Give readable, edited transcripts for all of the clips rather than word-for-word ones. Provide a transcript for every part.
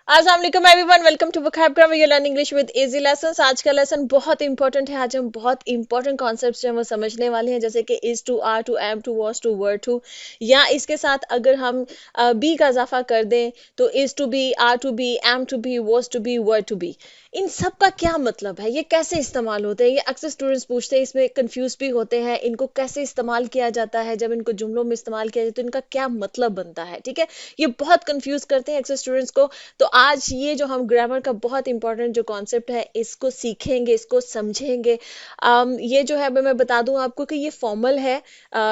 अस्सलाम वालेकुम everyone, welcome to vocab you learn English with easy lessons. आज का लेसन बहुत इंपॉर्टेंट है। आज हम बहुत इंपॉर्टेंट कॉन्सेप्ट्स जो है वो समझने वाले हैं, जैसे कि is to, are to, am to, was to, were to, या इसके साथ अगर हम बी का इजाफा कर दें तो is to be, are to be, am to be, was to be, were to be. इन सब का क्या मतलब है, ये कैसे इस्तेमाल होते हैं, ये अक्सर स्टूडेंट्स पूछते हैं, इसमें कंफ्यूज भी होते हैं। इनको कैसे इस्तेमाल किया जाता है, जब इनको जुमलों में इस्तेमाल किया जाए तो इनका क्या मतलब बनता है। ठीक है, ये बहुत कंफ्यूज करते हैं अक्सर स्टूडेंट्स को। तो आज ये जो हम ग्रामर का बहुत इंपॉर्टेंट जो कॉन्सेप्ट है इसको सीखेंगे, इसको समझेंगे। ये जो है मैं बता दूं आपको कि ये फॉर्मल है।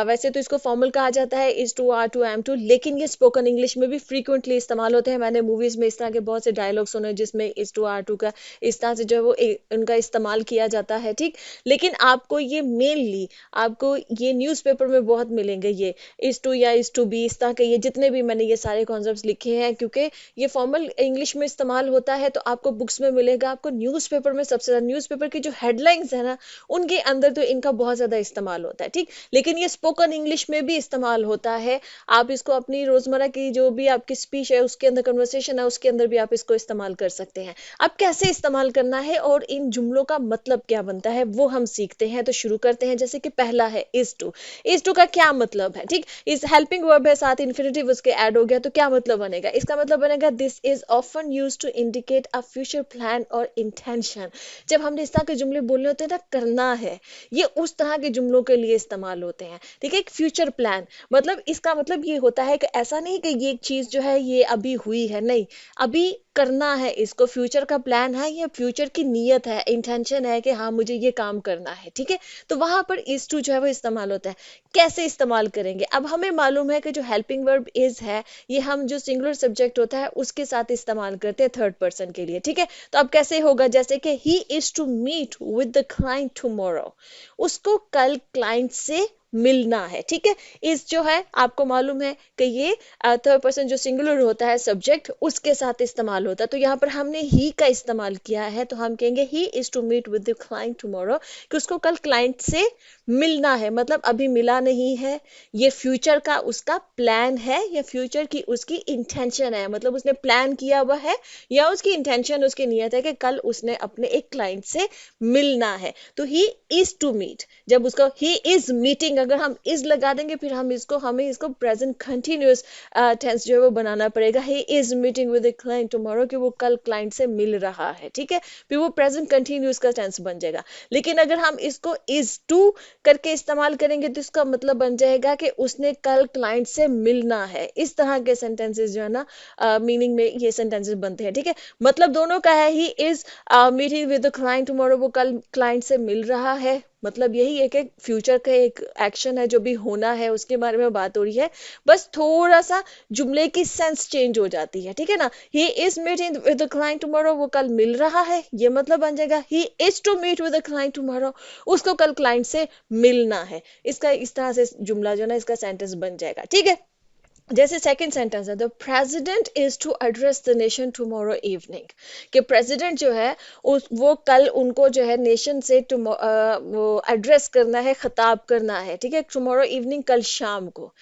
वैसे तो इसको फॉर्मल कहा जाता है, is to, are to, am to, लेकिन ये स्पोकन इंग्लिश में भी फ्रीक्वेंटली इस्तेमाल होते हैं। मैंने मूवीज में इस तरह के बहुत से डायलॉग सुने जिसमें इज टू, आर टू का इस तरह से जो है वो उनका इस्तेमाल किया जाता है। ठीक, लेकिन आपको ये मेनली आपको ये न्यूज़पेपर में बहुत मिलेंगे, ये इज टू या इज टू बी, इस तरह के ये जितने भी मैंने ये सारे कॉन्सेप्ट्स लिखे हैं, क्योंकि ये फॉर्मल इंग्लिश में इस्तेमाल होता है तो आपको बुक्स में मिलेगा। आपको न्यूज़पेपर में सबसे ज्यादा न्यूज़पेपर की जो हेडलाइंस है ना, उनके अंदर तो इनका बहुत ज्यादा इस्तेमाल होता है। ठीक, लेकिन ये स्पोकन इंग्लिश में भी इस्तेमाल होता है। आप इसको अपनी रोजमर्रा की जो भी आपकी स्पीच है उसके अंदर, कन्वर्सेशन है उसके अंदर भी आप इसको इस्तेमाल कर सकते हैं। अब कैसे इस्तेमाल करना है और इन जुमलों का मतलब क्या बनता है वो हम सीखते हैं। तो शुरू करते हैं। जैसे कि पहला है इज टू। इज टू का क्या मतलब है? ठीक, इस हेल्पिंग वर्ब है, साथ इन्फिनेटिव उसके ऐड हो गया, तो क्या मतलब बनेगा? इसका मतलब बनेगा this is often used to indicate a future plan और इंटेंशन। जब हमने इस तरह के जुमले बोलने होते हैं ना, करना है, ये उस तरह के जुमलों के लिए इस्तेमाल होते हैं। ठीक है, एक फ्यूचर प्लान मतलब इसका मतलब ये होता है कि ऐसा नहीं कि ये चीज जो है ये अभी हुई है, नहीं, अभी करना है इसको, फ्यूचर का प्लान है या फ्यूचर की नीयत है, इंटेंशन है कि हाँ मुझे ये काम करना है। ठीक है, तो वहां पर इज टू जो है वो इस्तेमाल होता है। कैसे इस्तेमाल करेंगे? अब हमें मालूम है कि जो हेल्पिंग वर्ब इज है ये हम जो सिंगुलर सब्जेक्ट होता है उसके साथ इस्तेमाल करते हैं थर्ड पर्सन के लिए। ठीक है, तो अब कैसे होगा? जैसे कि he is to meet with the client tomorrow, उसको कल क्लाइंट से मिलना है। ठीक है, इस जो है आपको मालूम है कि ये थर्ड पर्सन जो सिंगुलर होता है सब्जेक्ट उसके साथ इस्तेमाल होता है। तो यहाँ पर हमने ही का इस्तेमाल किया है, तो हम कहेंगे he is to meet with the client tomorrow, कि उसको कल क्लाइंट से मिलना है। मतलब अभी मिला नहीं है, ये फ्यूचर का उसका प्लान है या फ्यूचर की उसकी इंटेंशन है। मतलब उसने प्लान किया हुआ है या उसकी इंटेंशन, उसकी नियत है कि कल उसने अपने एक क्लाइंट से मिलना है। तो ही इज टू मीट, जब उसका ही इज मीटिंग, अगर हम इज लगा देंगे फिर हमें इसको प्रेजेंट कंटिन्यूअस टेंस जो है वो बनाना पड़ेगा। ही is meeting with the client tomorrow, कि वो कल क्लाइंट से मिल रहा है। ठीक है, फिर वो प्रेजेंट कंटिन्यूअस का टेंस बन जाएगा। लेकिन अगर हम इसको इज टू करके इस्तेमाल करेंगे तो इसका मतलब बन जाएगा कि उसने कल क्लाइंट से मिलना है। इस तरह के सेंटेंसेस जो है ना, मीनिंग में ये सेंटेंसेस बनते हैं। ठीक है, मतलब दोनों का है, ही is meeting with the client tomorrow, वो कल क्लाइंट से मिल रहा है। मतलब यही है कि फ्यूचर का एक एक्शन है जो भी होना है उसके बारे में बात हो रही है। बस थोड़ा सा जुमले की सेंस चेंज हो जाती है। ठीक है ना, he is meeting with the client tomorrow, वो कल मिल रहा है, ये मतलब बन जाएगा he is to meet with the client tomorrow, उसको कल क्लाइंट से मिलना है। इसका इस तरह से जुमला जो है ना, इसका सेंटेंस बन जाएगा। ठीक है, जैसे सेकंड सेंटेंस है, the president is to address the nation tomorrow evening, कि प्रेसिडेंट जो है वो कल उनको जो है नेशन से वो एड्रेस करना है, खिताब करना है। ठीक है, टुमारो इवनिंग, कल शाम को।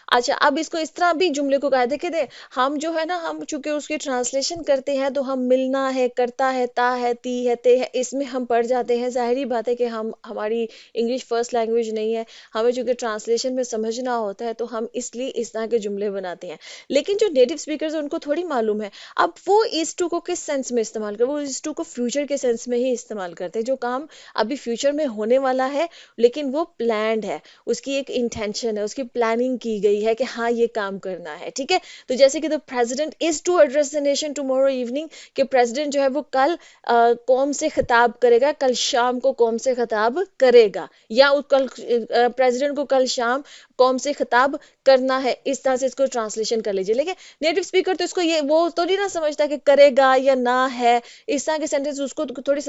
अच्छा, अब इसको इस तरह भी जुमले को कहा देखिए दे, हम जो है ना, हम चूंकि उसकी ट्रांसलेशन करते हैं तो हम मिलना है, करता है, ता है, ती है, ते है, इसमें हम पढ़ जाते हैं। जाहिर बात है कि हम हमारी इंग्लिश फर्स्ट लैंग्वेज नहीं है, हमें चूंकि ट्रांसलेशन में समझना होता है तो हम इसलिए इस तरह के जुमले बनाते हैं। लेकिन जो नेटिव स्पीकर्स उनको थोड़ी मालूम है। अब वो इस टू को किस सेंस में इस्तेमाल कर, वो इस टू को फ्यूचर के सेंस में ही इस्तेमाल करते हैं। जो काम अभी फ्यूचर में होने वाला है लेकिन वो प्लान्ड है, उसकी एक इंटेंशन है, उसकी प्लानिंग की गई है कि हाँ ये काम करना है। ठीक है, तो जैसे कि the president is to address the nation tomorrow evening, कि प्रेसिडेंट जो है वो कल कौम से खिताब करेगा, कल शाम को कौम से खिताब करेगा, या कल प्रेसिडेंट को कल शाम कौम से खिताब करना है। इस तरह से इसको ट्रांसलेशन कर लीजिए। लेकिन नेटिव स्पीकर तो इसको ये वो तो नहीं ना समझता कि करेगा या ना है, इस तरह के सेंटेंस उसको तो थोड़ी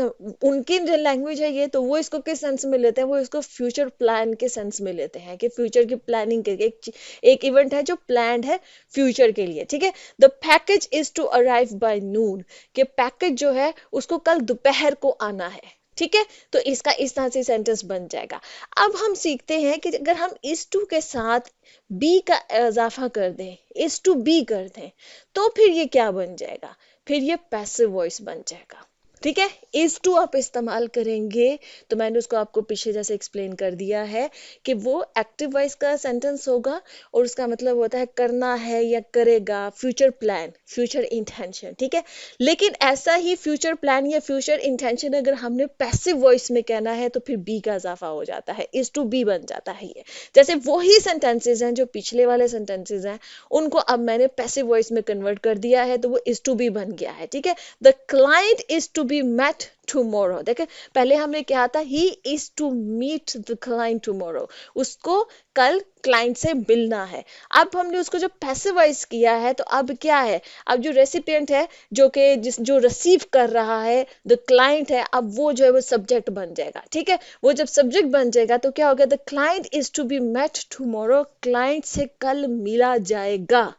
उनकी जो लैंग्वेज है ये, तो वो इसको किस सेंस में लेते हैं, वो इसको फ्यूचर प्लान के सेंस में लेते हैं, कि फ्यूचर की प्लानिंग के एक इवेंट है जो प्लान्ड है फ्यूचर के लिए। ठीक है, the package is to arrive by noon, कि पैकेज जो है उसको कल दोपहर को आना है। ठीक है, तो इसका इस तरह से सेंटेंस बन जाएगा। अब हम सीखते हैं कि अगर हम इस टू के साथ बी का इजाफा कर दें, इस टू बी कर दें, तो फिर ये क्या बन जाएगा, फिर ये पैसिव वॉइस बन जाएगा। ठीक है, इस टू आप इस्तेमाल करेंगे तो मैंने उसको आपको पीछे जैसे एक्सप्लेन कर दिया है कि वो एक्टिव वॉइस का सेंटेंस होगा और उसका मतलब होता है करना है या करेगा, फ्यूचर प्लान, फ्यूचर इंटेंशन। ठीक है, लेकिन ऐसा ही फ्यूचर प्लान या फ्यूचर इंटेंशन अगर हमने पैसिव वॉइस में कहना है तो फिर बी का इजाफा हो जाता है, इस टू बी बन जाता है ये। जैसे वही सेंटेंसेज हैं जो पिछले वाले सेंटेंसेज हैं, उनको अब मैंने पैसिव वॉइस में कन्वर्ट कर दिया है तो वो इस टू बी बन गया है। ठीक है, the client is to be met tomorrow। देखें, पहले हमने कहा था he is to meet the client tomorrow, उसको कल क्लाइंट से मिलना है। अब हमने उसको जो पैसिवाइज किया है तो अब क्या है, अब जो रेसिपिएंट है, जो कि जो रिसीव कर रहा है, द क्लाइंट है, अब वो जो है वो सब्जेक्ट बन जाएगा। ठीक है, वो जब सब्जेक्ट बन जाएगा तो क्या होगा, the client is to be met tomorrow, client से कल मिला जाएगा।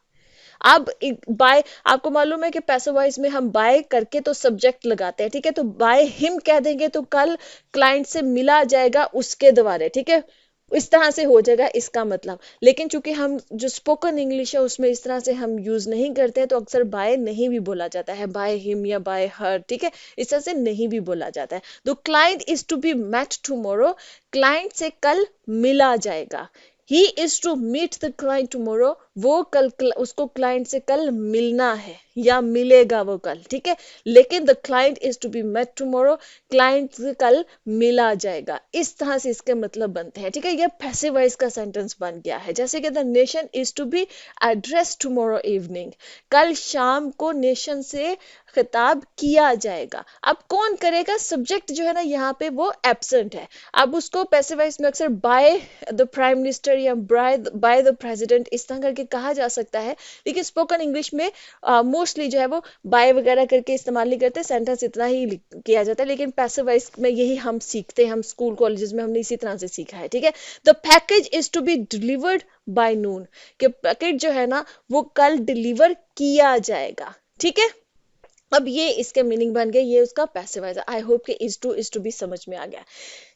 अब बाय, आपको मालूम है कि पैसिव वॉइस में हम बाय करके तो सब्जेक्ट लगाते हैं। ठीक है, तो बाय हिम कह देंगे तो कल क्लाइंट से मिला जाएगा उसके द्वारा। ठीक है, इस तरह से हो जाएगा इसका मतलब। लेकिन चूंकि हम जो स्पोकन इंग्लिश है उसमें इस तरह से हम यूज नहीं करते हैं तो अक्सर बाय नहीं भी बोला जाता है, बाय हिम या बाय हर। ठीक है, इस तरह से नहीं भी बोला जाता है। तो client is to be met tomorrow, client से कल मिला जाएगा। He is to meet the client tomorrow, वो कल उसको क्लाइंट से कल मिलना है या मिलेगा वो कल। ठीक है, लेकिन the client is to be met tomorrow, client से कल मिला जाएगा। इस तरह से इसके मतलब बनते हैं। ठीक है, ये पैसिव वॉइस का सेंटेंस बन गया है। जैसे कि the nation is to be address tomorrow evening, कल शाम को नेशन से खिताब किया जाएगा। अब कौन करेगा, सब्जेक्ट जो है ना यहाँ पे वो एब्सेंट है। अब उसको पैसिव वॉइस में अक्सर बाय द प्राइम मिनिस्टर या बाय द प्रेसिडेंट इस तरह करके कहा जा सकता है, लेकिन स्पोकन इंग्लिश में मोस्टली जो है वो बाय वगैरह करके इस्तेमाल नहीं करते, सेंटेंस इतना ही किया जाता है। लेकिन पैसिव वॉइस में यही हम सीखते हैं, हम स्कूल कॉलेजेस में हमने इसी तरह से सीखा है। ठीक है, the package is to be delivered by noon, कि पैकेज जो है ना वो कल डिलीवर किया जाएगा। ठीक है, अब ये इसके मीनिंग बन गए, ये उसका पैसिव वॉइस। आई होप कि इज टू भी समझ में आ गया।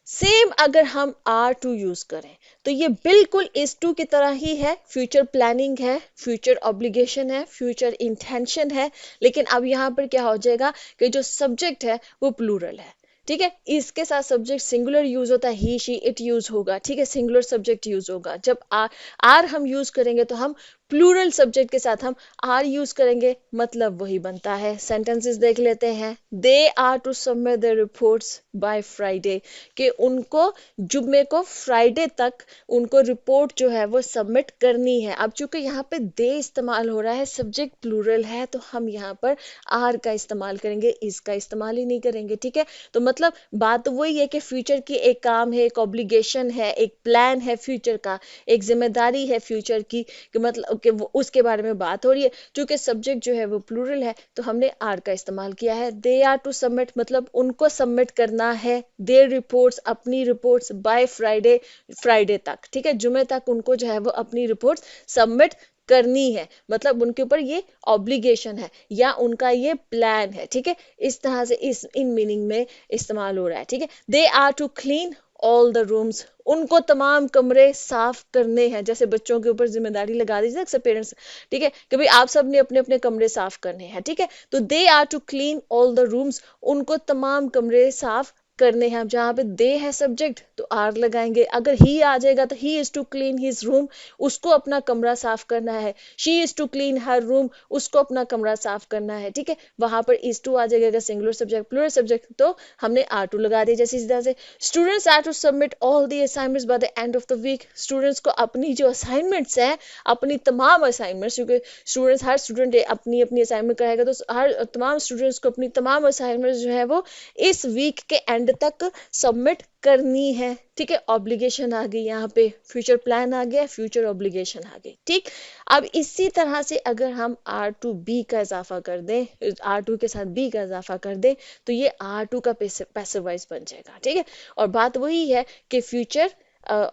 सेम अगर हम आर टू यूज करें तो ये बिल्कुल इस टू की तरह ही है, फ्यूचर प्लानिंग है, फ्यूचर ऑब्लिगेशन है, फ्यूचर इंटेंशन है। लेकिन अब यहाँ पर क्या हो जाएगा कि जो सब्जेक्ट है वो प्लूरल है। ठीक है, इसके साथ सब्जेक्ट सिंगुलर यूज होता है, ही शी इट यूज होगा। ठीक है, सिंगुलर सब्जेक्ट यूज होगा। जब आर हम यूज करेंगे तो हम प्लूरल सब्जेक्ट के साथ हम आर यूज करेंगे, मतलब वही बनता है। सेंटेंसेस देख लेते हैं। They are to submit the reports by Friday, कि उनको जुम्मे को फ्राइडे तक उनको रिपोर्ट जो है वो सबमिट करनी है। अब चूंकि यहाँ पे दे इस्तेमाल हो रहा है, सब्जेक्ट प्लूरल है, तो हम यहाँ पर आर का इस्तेमाल करेंगे, इसका इस्तेमाल ही नहीं करेंगे। ठीक है, तो मतलब बात वही है कि फ्यूचर की एक काम है, एक ऑब्लिगेशन है, एक प्लान है फ्यूचर का, एक जिम्मेदारी है फ्यूचर की, कि मतलब कि उसके बारे में बात हो रही है। क्योंकि सब्जेक्ट जो है वो प्लूरल है तो हमने आर का इस्तेमाल किया है। दे आर टू सबमिट मतलब उनको सबमिट करना है, देयर रिपोर्ट्स अपनी रिपोर्ट्स, बाय फ्राइडे फ्राइडे तक। ठीक है, जुमे तक उनको जो है वो अपनी रिपोर्ट्स सबमिट करनी है, मतलब उनके ऊपर ये ऑब्लिगेशन है या उनका ये प्लान है। ठीक है, इस तरह से इस इन मीनिंग में इस्तेमाल हो रहा है। ठीक है, they are to clean all the rooms, उनको तमाम कमरे साफ करने हैं। जैसे बच्चों के ऊपर जिम्मेदारी लगा दीजिए अक्सर पेरेंट्स। ठीक है, कि भाई आप सब ने अपने अपने कमरे साफ करने हैं। ठीक है, तो they are to clean all the rooms, उनको तमाम कमरे साफ करने हैं। अब जहाँ पे दे है सब्जेक्ट तो आर लगाएंगे। अगर ही आ जाएगा तो he is to clean his room, उसको अपना कमरा साफ करना है। She is to clean her room, उसको अपना कमरा साफ करना है। ठीक है, वहां पर इज टू आ जाएगा। अगर सिंगुलर सब्जेक्ट प्लूरल सब्जेक्ट तो हमने आर टू लगा दिया। जैसे इस तरह से students are to submit all the assignments by the end of the week, students को अपनी जो असाइनमेंट्स हैं, अपनी तमाम असाइनमेंट्स, क्योंकि स्टूडेंट्स हर स्टूडेंट अपनी अपनी असाइनमेंट कराएगा तो हर तमाम स्टूडेंट्स को अपनी तमाम असाइनमेंट्स जो है वो इस वीक के एंड तक सबमिट करनी है। ठीक है, ऑब्लिगेशन आ गई यहाँ पे, फ्यूचर प्लान आ गया, फ्यूचर ऑब्लिगेशन आ गई। ठीक, अब इसी तरह से अगर हम आर टू बी का इजाफा कर दें, आर टू के साथ बी का इजाफा कर दें तो ये आर टू का पैसिव वॉइस बन जाएगा। ठीक है, और बात वही है कि future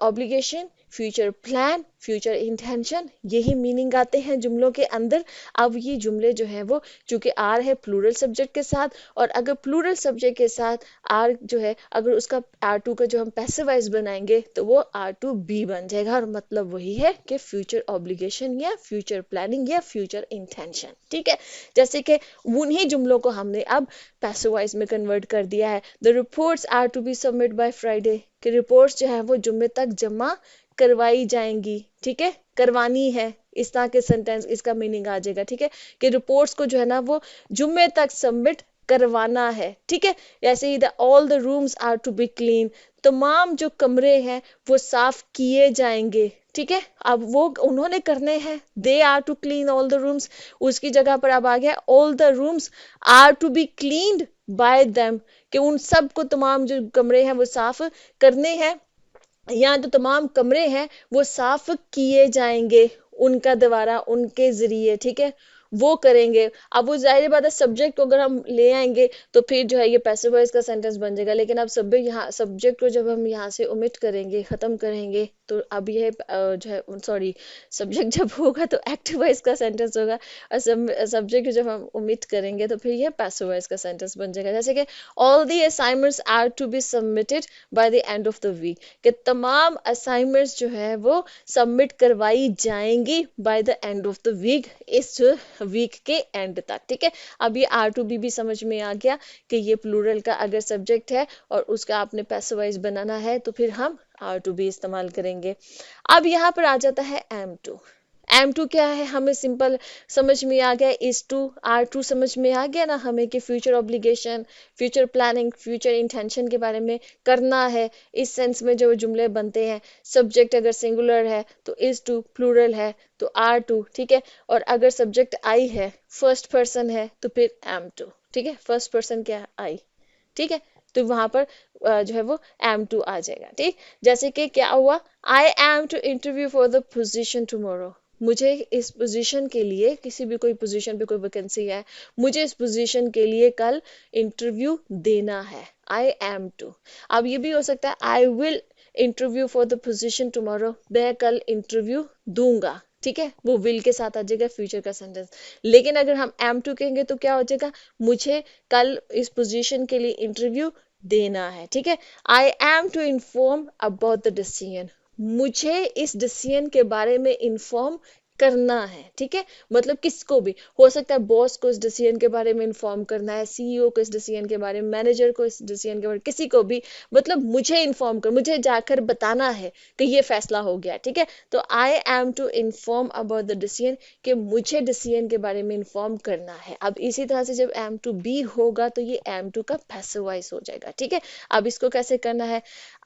obligation, future plan, future intention, यही मीनिंग आते हैं जुमलों के अंदर। अब ये जुमले जो है वो चूंकि आर है प्लूरल सब्जेक्ट के साथ, और अगर प्लूरल सब्जेक्ट के साथ आर जो है अगर उसका आर टू का जो हम पैसिव वॉइस बनाएंगे तो वो आर टू बी बन जाएगा, और मतलब वही है कि फ्यूचर ऑब्लिगेशन या फ्यूचर प्लानिंग या फ्यूचर इंटेंशन। ठीक है, जैसे कि उन्हीं जुमलों को हमने अब पैसिव वॉइस में कन्वर्ट कर दिया है। The reports are to be submit by Friday, कि रिपोर्ट्स जो है वो जुम्मे तक जमा करवाई जाएंगी। ठीक है, करवानी है, इस तरह के सेंटेंस इसका मीनिंग आ जाएगा। ठीक है, कि रिपोर्ट्स को जो है ना वो जुम्मे तक सबमिट करवाना है। ठीक है, ऐसे ही the all the rooms are to be clean, तमाम जो कमरे हैं वो साफ किए जाएंगे। ठीक है, अब वो उन्होंने करने हैं, they are to clean all the rooms, उसकी जगह पर अब आ गया all the rooms are to be cleaned by them, कि उन सब को तमाम जो कमरे हैं वो साफ करने हैं, या तो तमाम कमरे हैं वो साफ किए जाएंगे उनका द्वारा, उनके जरिए। ठीक है, वो करेंगे। अब वो जाहिर बात है सब्जेक्ट को अगर हम ले आएंगे तो फिर जो है ये पैसिव वॉइस का सेंटेंस बन जाएगा, लेकिन अब सब्जेक्ट को जब हम यहाँ से ओमिट करेंगे, खत्म करेंगे, तो अब ये जो है सॉरी सब्जेक्ट जब होगा तो एक्टिव वॉइस का सेंटेंस होगा, और सब्जेक्ट जब हम ओमिट करेंगे तो फिर ये पैसिव वॉइस का सेंटेंस बन जाएगा। जैसे कि all the assignments are to be submitted by the end of the week, कि तमाम असाइनमेंट्स जो है वो सबमिट करवाई जाएंगी by the end of the week, इस वीक के एंड तक। ठीक है, अब ये आर टू बी भी समझ में आ गया कि ये प्लूरल का अगर सब्जेक्ट है और उसका आपने पैसिव वॉइस बनाना है तो फिर हम आर टू बी इस्तेमाल करेंगे। अब यहाँ पर आ जाता है एम टू। एम टू क्या है, हमें सिंपल समझ में आ गया, इज टू आर टू समझ में आ गया ना हमें, कि future obligation, future planning, future intention के बारे में करना है। इस सेंस में जो जुमले बनते हैं, सब्जेक्ट अगर सिंगुलर है तो इज टू, प्लूरल है तो आर टू। ठीक है, और अगर सब्जेक्ट आई है, फर्स्ट पर्सन है तो फिर एम टू। ठीक है, फर्स्ट पर्सन क्या है, आई। ठीक है, तो वहां पर जो है वो एम टू आ जाएगा। ठीक, जैसे कि क्या हुआ, I am to interview for the position tomorrow, मुझे इस पोजीशन के लिए, किसी भी कोई पोजीशन पे कोई वैकेंसी है, मुझे इस पोजीशन के लिए कल इंटरव्यू देना है, आई एम टू। अब ये भी हो सकता है I will interview for the position tomorrow, मैं कल इंटरव्यू दूंगा। ठीक है, वो विल के साथ आ जाएगा फ्यूचर का सेंटेंस। लेकिन अगर हम एम टू कहेंगे तो क्या हो जाएगा, मुझे कल इस पोजीशन के लिए इंटरव्यू देना है। ठीक है, I am to inform about the decision, मुझे इस डिसीजन के बारे में इन्फॉर्म करना है। ठीक है, मतलब किसको भी हो सकता है, बॉस को इस डिसीजन के बारे में इन्फॉर्म करना है, सीईओ को इस डिसीजन के बारे में, मैनेजर को इस डिसीजन के बारे में, किसी को भी, मतलब मुझे इन्फॉर्म कर, मुझे जाकर बताना है कि ये फैसला हो गया। ठीक है, तो I am to inform about the decision, कि मुझे डिसीजन के बारे में इन्फॉर्म करना है। अब इसी तरह से जब एम टू बी होगा तो ये एम टू का पैसिव वॉइस हो जाएगा। ठीक है, अब इसको कैसे करना है,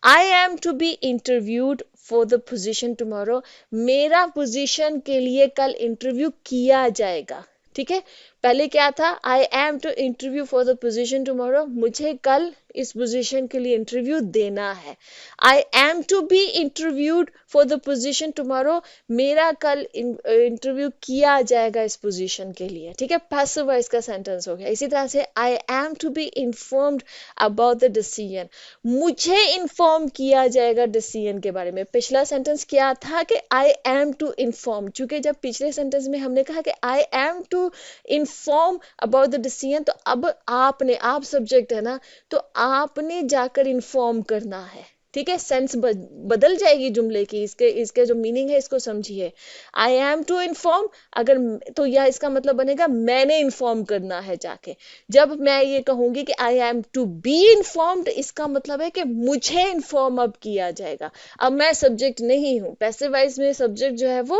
I am to be interviewed for the position tomorrow, मेरा पोजीशन के लिए कल इंटरव्यू किया जाएगा। ठीक है, पहले क्या था, I am to interview for the position tomorrow, मुझे कल इस पोजीशन के लिए इंटरव्यू देना है। I am to be interviewed for the position tomorrow, मेरा कल इंटरव्यू किया जाएगा इस पोजीशन के लिए। ठीक है, पैसिव वॉइस का सेंटेंस हो गया। इसी तरह से I am to be informed about the decision, मुझे इन्फॉर्म किया जाएगा डिसीजन के बारे में। पिछला सेंटेंस क्या था कि आई एम टू इन्फॉर्म, चूंकि जब पिछले सेंटेंस में हमने कहा कि I am to inform about the decision, तो अब आपने, आप सब्जेक्ट है ना, तो आपने जाकर इन्फॉर्म करना है। ठीक है, सेंस बदल जाएगी जुमले की, इसके जो मीनिंग है इसको समझिए। आई एम टू इन्फॉर्म, अगर तो यह इसका मतलब बनेगा मैंने इन्फॉर्म करना है जाके। जब मैं ये कहूंगी कि I am to be informed, इसका मतलब है कि मुझे इन्फॉर्म अब किया जाएगा। अब मैं सब्जेक्ट नहीं हूँ, पैसिव वॉइस में सब्जेक्ट जो है वो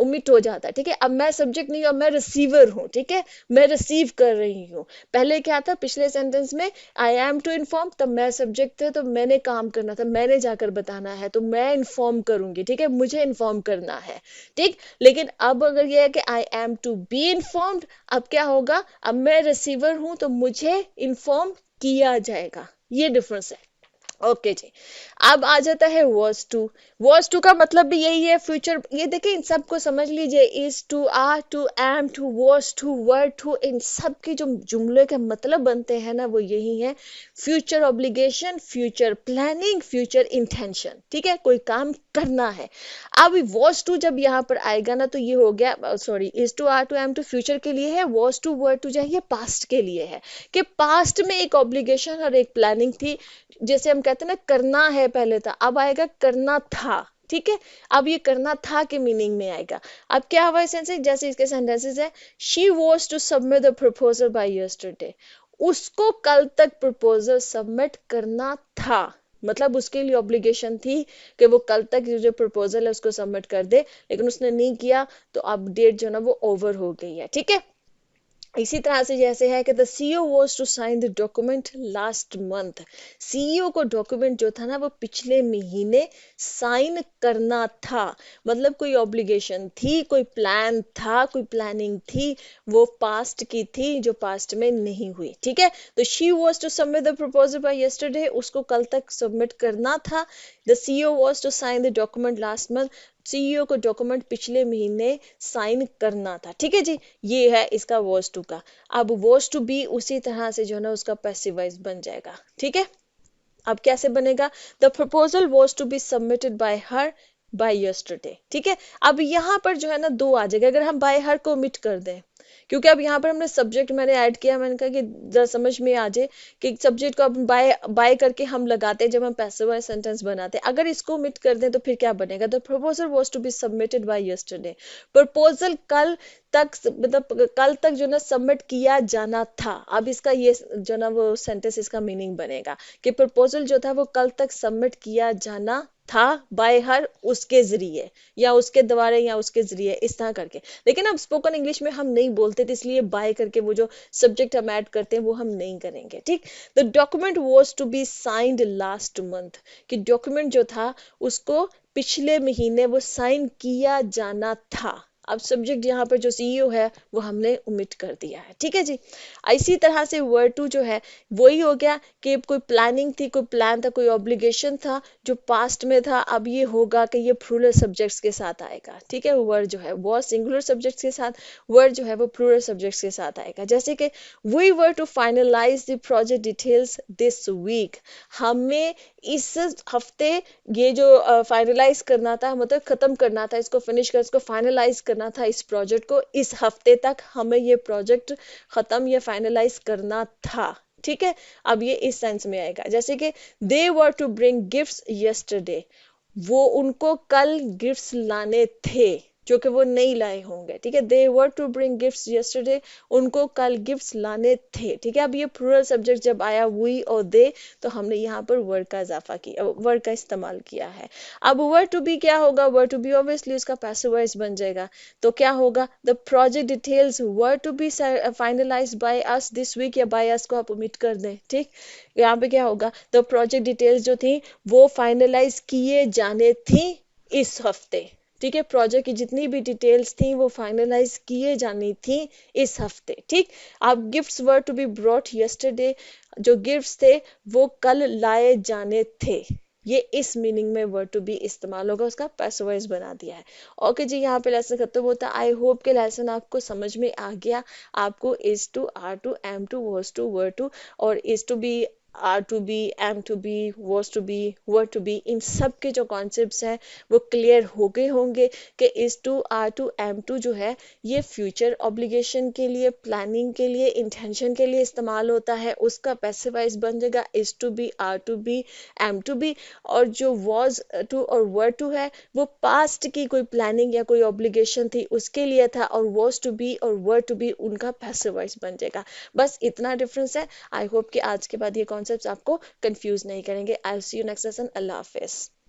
ओमिट हो जाता है। ठीक है, अब मैं सब्जेक्ट नहीं हूँ, अब मैं रिसीवर हूँ। ठीक है, मैं रिसीव कर रही हूँ। पहले क्या था, पिछले सेंटेंस में आई एम टू इन्फॉर्म, तब मैं सब्जेक्ट थे तो मैंने काम करना था, मैंने जाकर बताना है, तो मैं इन्फॉर्म करूंगी। ठीक है, मुझे इन्फॉर्म करना है। ठीक, लेकिन अब अगर यह है कि I am to be informed, अब क्या होगा, अब मैं रिसीवर हूं तो मुझे इन्फॉर्म किया जाएगा। ये डिफरेंस है। ओके जी। अब आ जाता है वॉज टू का मतलब भी यही है फ्यूचर। ये देखिए इन सबको समझ लीजिए, is to, are to, am to, was to, were to, इन सब के जो जुमले के मतलब बनते हैं ना वो यही है, future obligation, future planning, future intention. ठीक है, कोई काम करना है। अब वॉज टू जब यहाँ पर आएगा ना तो ये हो गया, sorry, is to, are to, am to future के लिए है, वॉज टू, वर टू जो है ये पास्ट के लिए है, कि पास्ट में एक ऑब्लिगेशन और एक प्लानिंग थी। जैसे हम कहते हैं ना करना है पहले था, अब आएगा करना था। ठीक है, अब ये करना था के मीनिंग में आएगा। अब क्या हुआ सेंस, जैसे इसके सेंटेंसेस है, she was to submit the proposal by yesterday, उसको कल तक प्रपोजल सबमिट करना था। मतलब उसके लिए ऑब्लिगेशन थी कि वो कल तक जो प्रपोजल है उसको सबमिट कर दे, लेकिन उसने नहीं किया, तो अब डेट जो ना वो ओवर हो गई है। ठीक है, इसी तरह से जैसे है कि the CEO was to sign the document last month, CEO को डॉक्यूमेंट जो था ना वो पिछले महीने साइन करना था। मतलब कोई ऑब्लिगेशन थी, कोई प्लान था, कोई प्लानिंग थी, वो पास्ट की थी जो पास्ट में नहीं हुई। ठीक है, तो she was to submit the proposal by yesterday, उसको कल तक सबमिट करना था। The CEO was to sign the document last month, CEO को डॉक्यूमेंट पिछले महीने साइन करना था। ठीक है जी, ये है इसका वॉज टू का। अब वॉज टू बी उसी तरह से जो है ना उसका पैसिव वॉइस बन जाएगा। ठीक है, अब कैसे बनेगा, the proposal was to be submitted by her by yesterday. ठीक है, अब यहाँ पर जो है ना दो आ जाएगा अगर हम बाय हर को ओमिट कर दें, क्योंकि अब यहाँ पर हमने सब्जेक्ट मैंने ऐड किया, मैंने कहा कि जरा समझ में आ जाए कि सब्जेक्ट को अब बाय बाय करके हम लगाते हैं जब हम पैसिव वॉइस सेंटेंस बनाते हैं। अगर इसको ओमिट कर दें तो फिर क्या बनेगा, the proposal was to be submitted by yesterday, proposal कल तक, मतलब कल तक जो ना सबमिट किया जाना था। अब इसका ये जो ना वो सेंटेंस इसका मीनिंग बनेगा कि प्रपोजल जो था वो कल तक सबमिट किया जाना था बाय हर, उसके जरिए या उसके द्वारा या उसके जरिए, इस तरह करके। लेकिन अब स्पोकन इंग्लिश में हम नहीं बोलते थे, इसलिए बाय करके वो जो सब्जेक्ट हम ऐड करते हैं वो हम नहीं करेंगे। ठीक, the document was to be signed last month, कि डॉक्यूमेंट जो था उसको पिछले महीने वो साइन किया जाना था। अब सब्जेक्ट यहाँ पर जो सीईओ है वो हमने ओमिट कर दिया है। ठीक है जी, इसी तरह से वर्ड टू जो है वही हो गया कि कोई प्लानिंग थी, कोई प्लान था, कोई ऑब्लिगेशन था जो पास्ट में था। अब ये होगा कि ये प्लूरल सब्जेक्ट्स के साथ आएगा। ठीक है, वर्ड जो है वो सिंगुलर सब्जेक्ट्स के साथ, वर्ड जो है वो प्लूरल सब्जेक्ट्स के साथ आएगा। जैसे कि we were to finalise the project details this week, हमें इस हफ्ते ये जो फाइनलाइज करना था, मतलब खत्म करना था, इसको फिनिश कर, इसको फाइनलाइज करना था, इस प्रोजेक्ट को इस हफ्ते तक हमें ये प्रोजेक्ट खत्म या फाइनलाइज करना था। ठीक है, अब ये इस सेंस में आएगा। जैसे कि दे वर टू ब्रिंग गिफ्ट्स यस्टरडे, वो उनको कल गिफ्ट्स लाने थे जो कि वो नहीं लाए होंगे। ठीक है, दे वर टू ब्रिंग गिफ्ट्स यस्टरडे, उनको कल गिफ्ट्स लाने थे। ठीक है, अब ये प्लूरल सब्जेक्ट जब आया वी और दे, तो हमने यहाँ पर वर्ड का इजाफा किया, वर्ड का इस्तेमाल किया है। अब वर्ड टू बी क्या होगा, वर्ड टू बी ऑब्वियसली उसका पैसिव वॉइस बन जाएगा। तो क्या होगा, the project details were to be finalised by us this week, या बाय अस को आप ओमिट कर दें। ठीक, यहाँ पे क्या होगा, द प्रोजेक्ट डिटेल्स जो थी वो फाइनलाइज किए जाने थी इस हफ्ते। ठीक है, प्रोजेक्ट की जितनी भी डिटेल्स थी वो फाइनलाइज किए जानी थी इस हफ्ते। ठीक, अब gifts were to be brought yesterday, जो गिफ्ट्स थे वो कल लाए जाने थे। ये इस मीनिंग में वर्ड टू बी इस्तेमाल होगा, उसका पैसिव वॉइस बना दिया है। ओके जी, यहाँ पे लेसन खत्म होता है। आई होप के लेसन आपको समझ में आ गया। आपको is to, are to, am to, was to, were to, और is to be, are to be, am to be, was to be, were to be, इन सब के जो कॉन्सेप्ट्स हैं वो क्लियर हो गए होंगे कि is to, are to, am to जो है ये फ्यूचर ऑब्लिगेशन के लिए, प्लानिंग के लिए, इंटेंशन के लिए इस्तेमाल होता है। उसका पैसिव वॉइस बन जाएगा is to be, are to be, am to be. और जो वॉज टू और वर्ड टू है वो पास्ट की कोई प्लानिंग या कोई ऑब्लिगेशन थी उसके लिए था, और वॉज टू बी और वर्ड टू बी उनका पैसिव वॉइस बन जाएगा। बस इतना डिफरेंस है। आई होप कि आज के बाद ये कॉन्सेप्ट्स आपको कंफ्यूज नहीं करेंगे। I see you next lesson. अल्लाह हाफिज।